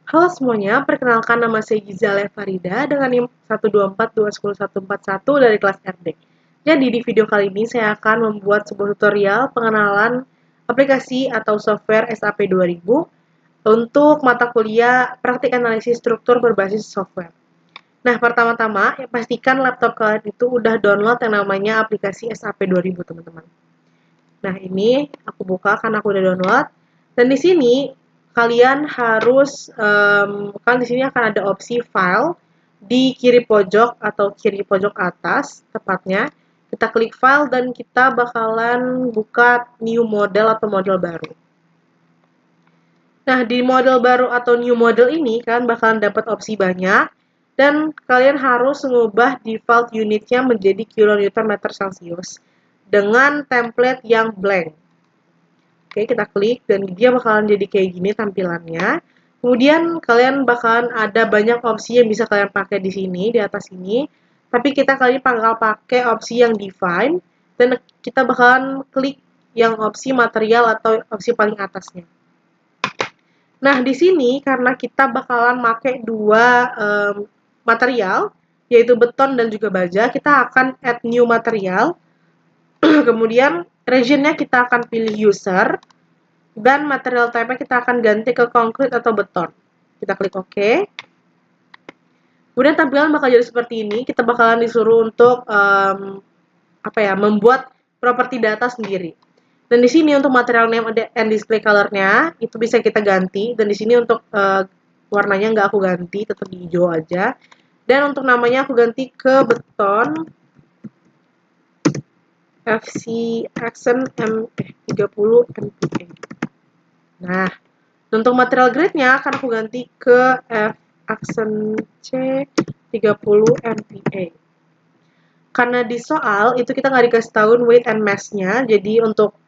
Halo semuanya, perkenalkan nama saya Gizale Farida dengan NIM 124210141 dari kelas RD. Jadi di video kali ini saya akan membuat sebuah tutorial pengenalan aplikasi atau software SAP 2000 untuk mata kuliah praktik analisis struktur berbasis software. Nah, pertama-tama pastikan laptop kalian itu udah download yang namanya aplikasi SAP 2000, teman-teman. Nah, ini aku buka karena aku udah download. Dan di sini kalian harus kan di sini akan ada opsi file di kiri pojok atau kiri pojok atas tepatnya. Kita klik file dan kita bakalan buka new model atau model baru. Nah, di model baru atau new model ini kan bakalan dapat opsi banyak dan kalian harus mengubah default unitnya menjadi kilonewton meter Celsius dengan template yang blank. Oke, kita klik dan dia bakalan jadi kayak gini tampilannya. Kemudian kalian bakalan ada banyak opsi yang bisa kalian pakai di sini, di atas ini. Tapi kita kali ini bakal pakai opsi yang define dan kita bakalan klik yang opsi material atau opsi paling atasnya. Nah, di sini karena kita bakalan pakai dua material, yaitu beton dan juga baja, kita akan add new material. Kemudian regionnya kita akan pilih user dan material type-nya kita akan ganti ke concrete atau beton. Kita klik OK. Kemudian tampilan bakal jadi seperti ini. Kita bakalan disuruh untuk membuat properti data sendiri. Dan di sini untuk material name and display color-nya itu bisa kita ganti. Dan di sini untuk warnanya nggak aku ganti, tetap di hijau aja. Dan untuk namanya aku ganti ke beton FC Accent M30 MPA. Nah, untuk material grade-nya akan aku ganti ke F Accent C30 MPA. Karena di soal itu kita nggak dikasih tahu weight and mass-nya, jadi untuk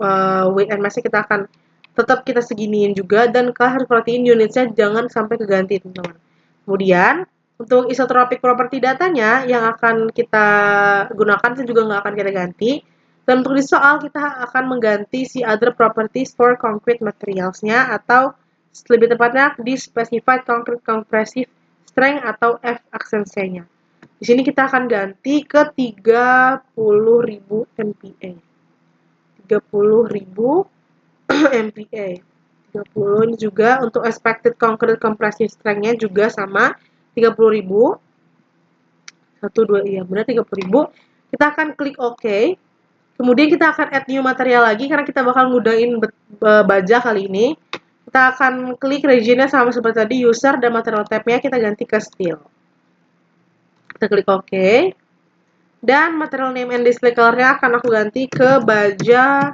weight and mass-nya kita akan tetap kita seginiin juga dan kalian harus perhatiin unitnya jangan sampai keganti, teman-teman. Kemudian untuk isotropic property datanya yang akan kita gunakan itu juga nggak akan kita ganti. Dan untuk di soal kita akan mengganti si other properties for concrete materials-nya atau lebih tepatnya di specified concrete compressive strength atau F accent C-nya. Di sini kita akan ganti ke 30.000 MPa. 30.000 MPa. 30 ini juga untuk expected concrete compressive strength-nya juga sama 30.000. 1 2 iya benar 30.000. Kita akan klik OK. Kemudian kita akan add new material lagi karena kita bakal ngudahin baja kali ini. Kita akan klik regionnya sama seperti tadi, user dan material type-nya kita ganti ke steel. Kita klik OK. Dan material name and display color-nya akan aku ganti ke baja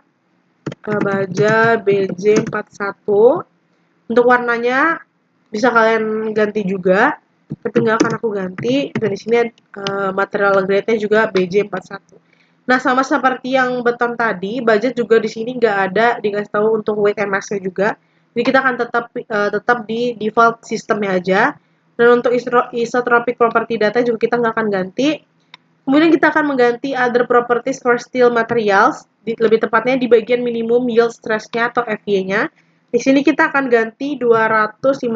BJ41. Untuk warnanya bisa kalian ganti juga, tapi nggak akan aku ganti. Dan di sini material grade-nya juga BJ41. Nah, sama seperti yang beton tadi, baja juga di sini nggak ada dikasih tahu untuk weight and mass-nya juga. Jadi kita akan tetap di default sistemnya aja. Dan untuk isotropic property data juga kita nggak akan ganti. Kemudian kita akan mengganti other properties for steel materials, lebih tepatnya di bagian minimum yield stress-nya atau FY-nya. Di sini kita akan ganti 250.000.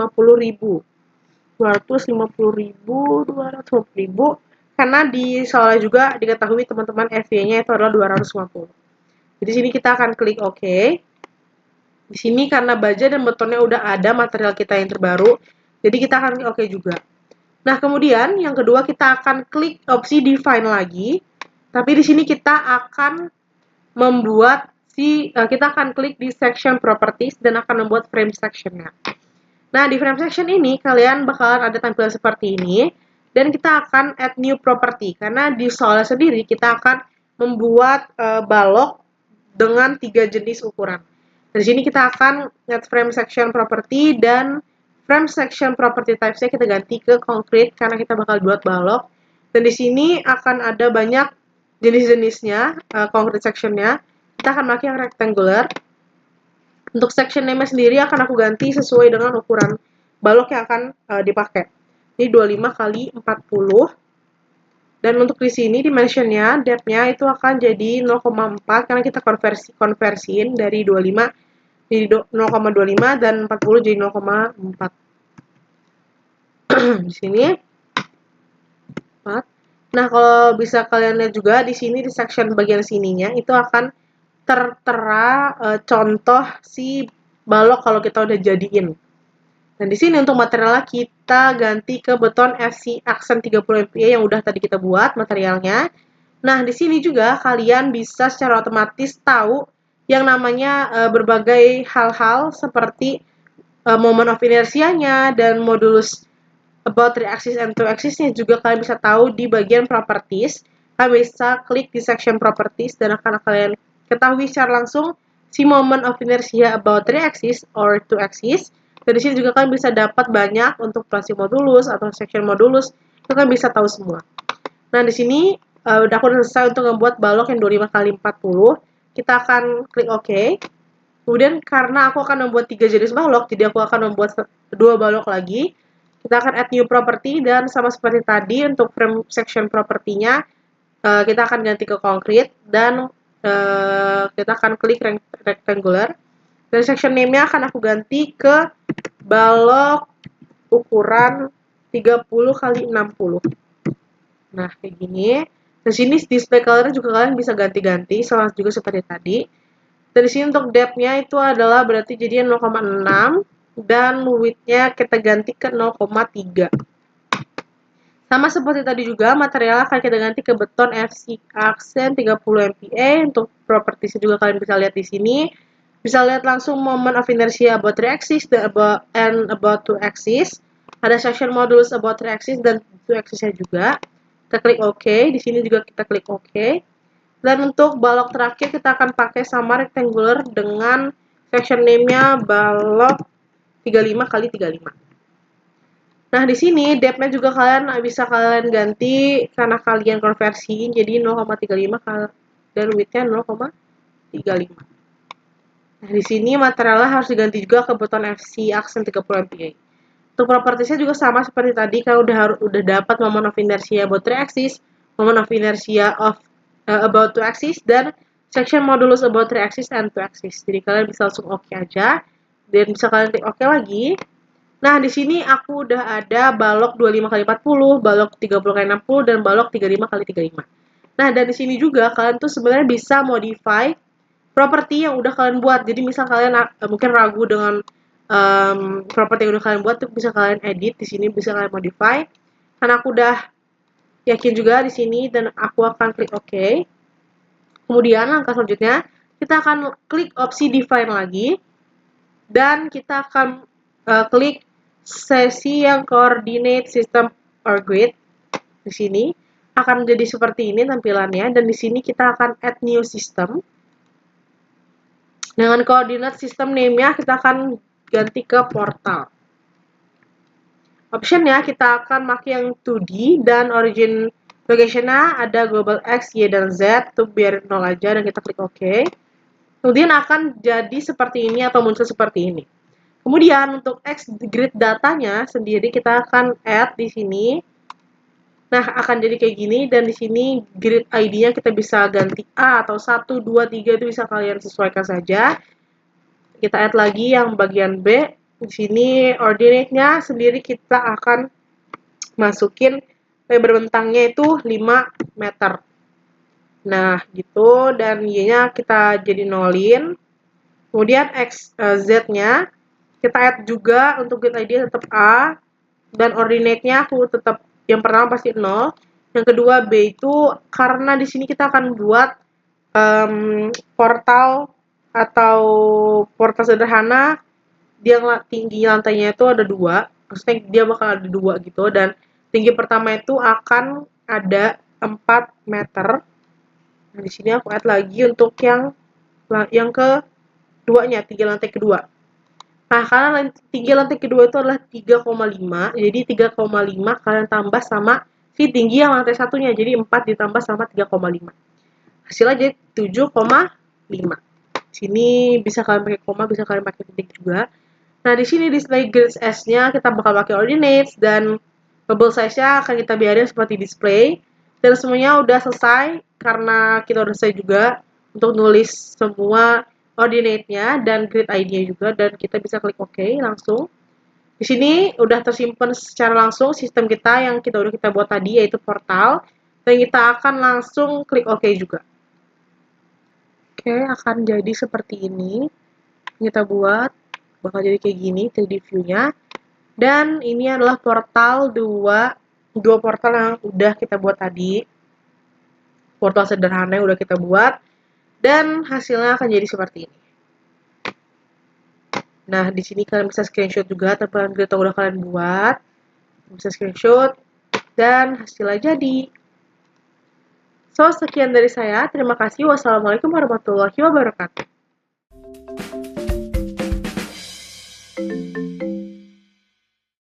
250.000 karena di soalnya juga diketahui teman-teman FY-nya itu adalah 250. Jadi sini kita akan klik OK. Di sini karena baja dan betonnya udah ada material kita yang terbaru, jadi kita akan klik OK juga. Nah, kemudian yang kedua kita akan klik opsi define lagi. Tapi di sini kita akan membuat kita akan klik di section properties dan akan membuat frame section-nya. Nah, di frame section ini kalian bakalan ada tampilan seperti ini dan kita akan add new property karena di soalnya sendiri kita akan membuat balok dengan 3 jenis ukuran. Di sini kita akan add frame section property dan frame section property types-nya kita ganti ke concrete karena kita bakal buat balok. Dan di sini akan ada banyak jenis-jenisnya concrete section-nya. Kita akan pakai yang rectangular. Untuk section name-nya sendiri akan aku ganti sesuai dengan ukuran balok yang akan dipakai. Ini 25 kali 40. Dan untuk di sini dimensionnya, depth-nya itu akan jadi 0,4 karena kita konversiin dari 25 jadi 0,25 dan 40 jadi 0,4. di sini. Nah, kalau bisa kalian lihat juga di sini di section bagian sininya itu akan tertera contoh si balok kalau kita udah jadiin. Dan di sini untuk materialnya kita ganti ke beton FC Accent 30 MPa yang udah tadi kita buat materialnya. Nah, di sini juga kalian bisa secara otomatis tahu yang namanya berbagai hal-hal seperti moment of inersianya dan modulus about 3 axis and 2 axisnya juga kalian bisa tahu di bagian properties. Kalian bisa klik di section properties dan akan kalian ketahui secara langsung si moment of inertia about 3 axis or 2 axis. Dan di sini juga kalian bisa dapat banyak untuk plasi modulus atau section modulus. Itu kalian bisa tahu semua. Nah, di sini udah aku selesai untuk membuat balok yang 25 x 40. Kita akan klik OK. Kemudian karena aku akan membuat 3 jenis balok, jadi aku akan membuat 2 balok lagi. Kita akan add new property dan sama seperti tadi untuk frame section property-nya kita akan ganti ke concrete dan kita akan klik rectangular. Dan section name-nya akan aku ganti ke balok ukuran 30 x 60. Nah, kayak gini. Di sini display color juga kalian bisa ganti-ganti sama juga seperti tadi. Dari sini untuk depth-nya itu adalah berarti jadinya 0,6 dan width-nya kita ganti ke 0,3. Sama seperti tadi juga, material akan kita ganti ke beton FC Accent 30 MPa. Untuk properties juga kalian bisa lihat di sini. Bisa lihat langsung moment of inertia about 3 axis and about 2 axis. Ada section modulus about 3 axis dan 2 axis-nya juga. Kita klik OK. Di sini juga kita klik OK. Dan untuk balok terakhir kita akan pakai sama rectangular dengan section name-nya balok 35 x 35. Nah, di sini depth-nya juga bisa kalian ganti karena kalian konversiin jadi 0,35 dan width-nya 0,35. Nah, di sini materialnya harus diganti juga ke beton FC Accent 30 MPa. Untuk propertiesnya juga sama seperti tadi, kalau udah dapat moment of inertia about 3 axis, moment of inertia of about 2 axis, dan section modulus about 3 axis and 2 axis. Jadi kalian bisa langsung OK aja, dan bisa kalian klik OK lagi. Nah, di sini aku udah ada balok 25 x 40, balok 30 x 60, dan balok 35 x 35. Nah, dan di sini juga kalian tuh sebenarnya bisa modify properti yang udah kalian buat. Jadi misal kalian mungkin ragu dengan properti yang udah kalian buat, tuh bisa kalian edit di sini, bisa kalian modify. Karena aku udah yakin juga di sini dan aku akan klik OK. Kemudian langkah selanjutnya kita akan klik opsi define lagi dan kita akan klik sesi yang coordinate system or grid. Di sini akan jadi seperti ini tampilannya dan di sini kita akan add new system. Dengan koordinat sistem name-nya kita akan ganti ke portal. Option-nya kita akan pakai yang 2D dan origin location-nya ada global X, Y, dan Z. Tuh biar 0 aja dan kita klik OK. Kemudian akan jadi seperti ini atau muncul seperti ini. Kemudian untuk X grid datanya sendiri kita akan add di sini. Nah, akan jadi kayak gini dan di sini grid ID-nya kita bisa ganti A atau 1, 2, 3 itu bisa kalian sesuaikan saja. Kita add lagi yang bagian B. Di sini ordinate-nya sendiri kita akan masukin lebar bentangnya itu 5 meter. Nah, gitu dan Y-nya kita jadi nolin. Kemudian Z-nya kita add juga untuk grid ID tetap A dan ordinate-nya aku tetap yang pertama pasti 0. Yang kedua B itu karena di sini kita akan buat portal atau portal sederhana, dia tinggi lantainya itu ada 2, maksudnya dia bakal ada 2 gitu, dan tinggi pertama itu akan ada 4 meter. Nah, di sini aku add lagi untuk yang keduanya, tinggi lantai kedua. Nah, karena tinggi lantai kedua itu adalah 3,5, jadi 3,5 kalian tambah sama si tinggi yang lantai satunya, jadi 4 ditambah sama 3,5. Hasilnya jadi 7,5. Sini bisa kalian pakai koma, bisa kalian pakai titik juga. Nah, di sini display grid S-nya kita bakal pakai ordinates dan bubble size-nya akan kita biarin seperti display. Dan semuanya udah selesai karena kita udah selesai juga untuk nulis semua ordinate-nya dan grid ID-nya juga dan kita bisa klik OK langsung. Di sini udah tersimpan secara langsung sistem kita yang udah kita buat tadi, yaitu portal. Dan kita akan langsung klik OK juga. Oke, akan jadi seperti ini. Kita buat, bakal jadi kayak gini 3D view-nya. Dan ini adalah portal dua portal yang udah kita buat tadi. Portal sederhana yang udah kita buat. Dan hasilnya akan jadi seperti ini. Nah, di sini kalian bisa screenshot juga tempat yang udah kalian buat. Bisa screenshot dan hasilnya jadi. So, sekian dari saya. Terima kasih. Wassalamualaikum warahmatullahi wabarakatuh.